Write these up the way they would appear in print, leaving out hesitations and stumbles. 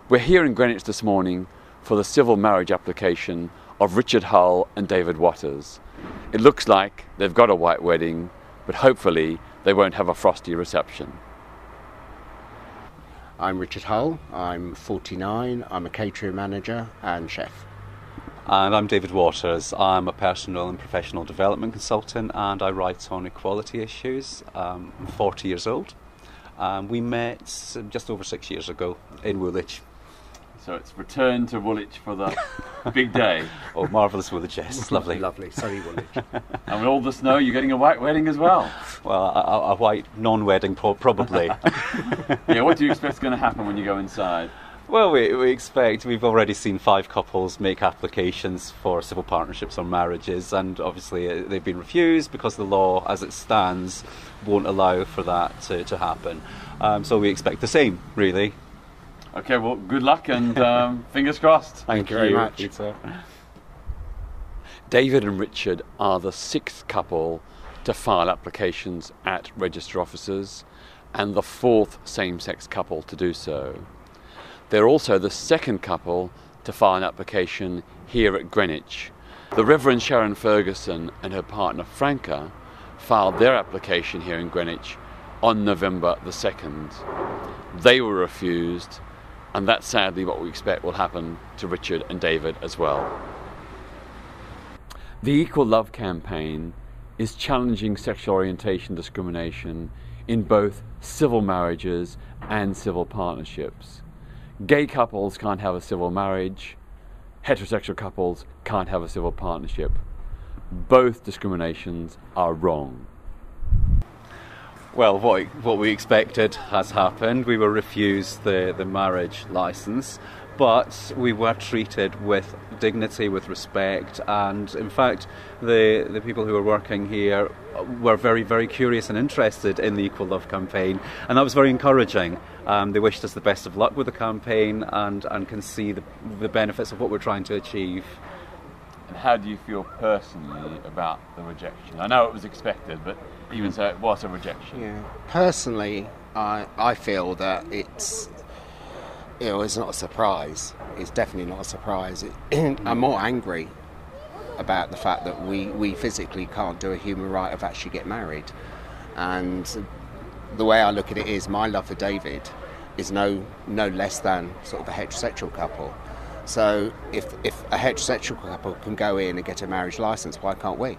We're here in Greenwich this morning for the civil marriage application of Richard Hull and David Waters. It looks like they've got a white wedding, but hopefully they won't have a frosty reception. I'm Richard Hull, I'm 49, I'm a catering manager and chef. And I'm David Waters. I'm a personal and professional development consultant and I write on equality issues. I'm 40 years old. We met just over 6 years ago in Woolwich. So it's returned to Woolwich for the big day. Oh, marvellous Woolwich, yes, lovely. Lovely, sunny Woolwich. And with all the snow, you're getting a white wedding as well. Well, a white non-wedding probably. Yeah, what do you expect is going to happen when you go inside? Well, we've already seen 5 couples make applications for civil partnerships or marriages, and obviously they've been refused because the law, as it stands, won't allow for that to happen. So we expect the same, really. Okay, well, good luck and fingers crossed. Thank you very much. Peter. David and Richard are the 6th couple to file applications at register offices and the 4th same-sex couple to do so. They're also the 2nd couple to file an application here at Greenwich. The Reverend Sharon Ferguson and her partner Franca filed their application here in Greenwich on November the 2nd. They were refused, and that's sadly what we expect will happen to Richard and David as well. The Equal Love campaign is challenging sexual orientation discrimination in both civil marriages and civil partnerships. Gay couples can't have a civil marriage, heterosexual couples can't have a civil partnership. Both discriminations are wrong. Well, what we expected has happened. We were refused the marriage licence, but we were treated with dignity, with respect, and in fact the people who were working here were very, very curious and interested in the Equal Love campaign, and that was very encouraging. They wished us the best of luck with the campaign and can see the benefits of what we're trying to achieve. And how do you feel personally about the rejection? I know it was expected, but even so, it was a rejection. Yeah. Personally, I feel that it's not a surprise. It's definitely not a surprise. I'm more angry about the fact that we physically can't do a human right of actually get married. And the way I look at it is my love for David is no less than sort of a heterosexual couple. So if a heterosexual couple can go in and get a marriage licence, why can't we?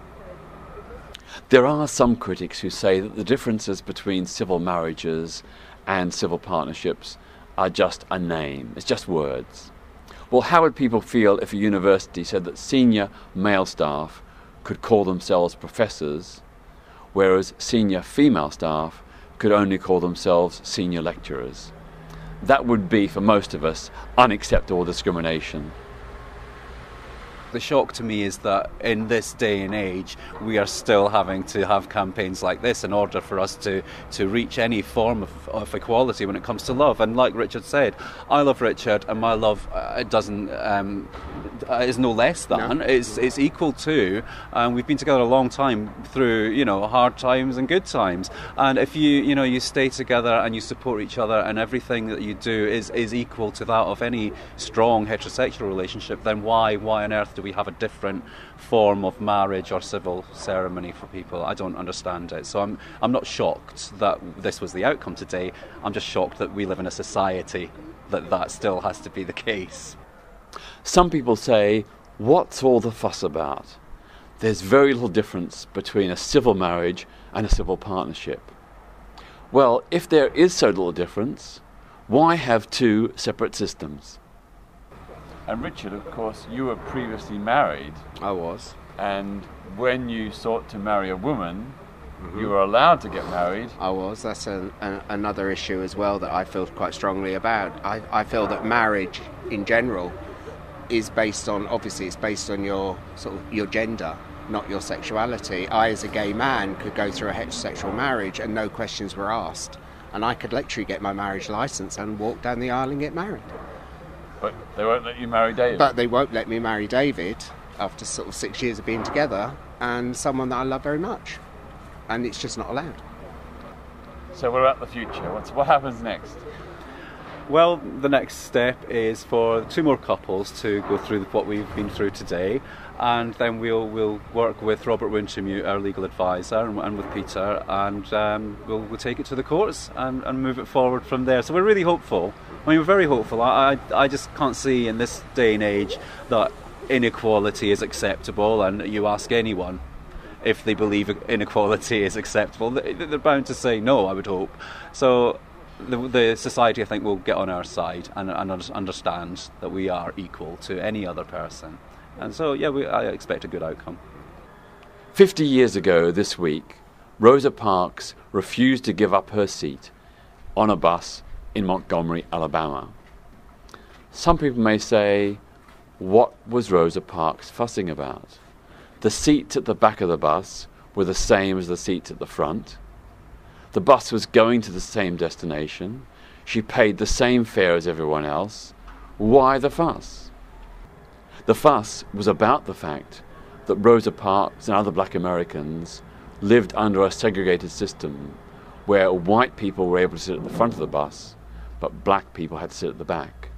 There are some critics who say that the differences between civil marriages and civil partnerships are just a name, it's just words. Well, how would people feel if a university said that senior male staff could call themselves professors, whereas senior female staff could only call themselves senior lecturers? That would be, for most of us, unacceptable discrimination. The shock to me is that in this day and age we are still having to have campaigns like this in order for us to reach any form of equality when it comes to love. And like Richard said, I love Richard and my love is no less than, no. It's equal to, and we've been together a long time through hard times and good times, and if you stay together and you support each other and everything that you do is equal to that of any strong heterosexual relationship, then why on earth do we have a different form of marriage or civil ceremony for people? I don't understand it. So I'm not shocked that this was the outcome today. I'm just shocked that we live in a society that still has to be the case. Some people say, what's all the fuss about? There's very little difference between a civil marriage and a civil partnership. Well, if there is so little difference, why have 2 separate systems? And Richard, of course, you were previously married. I was. And when you sought to marry a woman, you were allowed to get married. I was. That's another issue as well that I feel quite strongly about. I feel that marriage in general is based on, obviously it's based on your gender, not your sexuality. I, as a gay man, could go through a heterosexual marriage and no questions were asked. And I could literally get my marriage licence and walk down the aisle and get married. But they won't let you marry David. But they won't let me marry David after sort of 6 years of being together and someone that I love very much. And it's just not allowed. So what about the future? What happens next? Well, the next step is for 2 more couples to go through what we've been through today, and then we'll work with Robert Winchemute, our legal advisor, and with Peter, and we'll take it to the courts and move it forward from there. So we're really hopeful. I mean, we're very hopeful. I just can't see in this day and age that inequality is acceptable, and you ask anyone if they believe inequality is acceptable, they're bound to say no, I would hope. So the society, I think, will get on our side and understand that we are equal to any other person. And so, yeah, I expect a good outcome. 50 years ago this week, Rosa Parks refused to give up her seat on a bus in Montgomery, Alabama. Some people may say, what was Rosa Parks fussing about? The seats at the back of the bus were the same as the seats at the front. The bus was going to the same destination. She paid the same fare as everyone else. Why the fuss? The fuss was about the fact that Rosa Parks and other black Americans lived under a segregated system where white people were able to sit at the front of the bus, but black people had to sit at the back.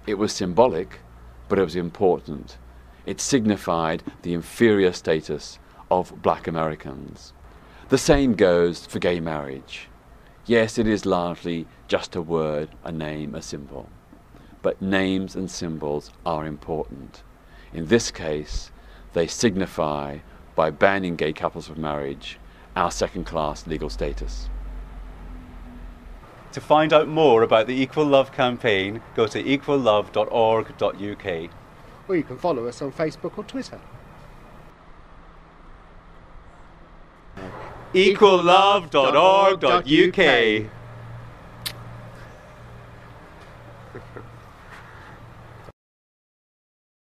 It was symbolic, but it was important. It signified the inferior status of black Americans. The same goes for gay marriage. Yes, it is largely just a word, a name, a symbol. But names and symbols are important. In this case, they signify, by banning gay couples from marriage, our second-class legal status. To find out more about the Equal Love campaign, go to equallove.org.uk. Or you can follow us on Facebook or Twitter. equallove.org.uk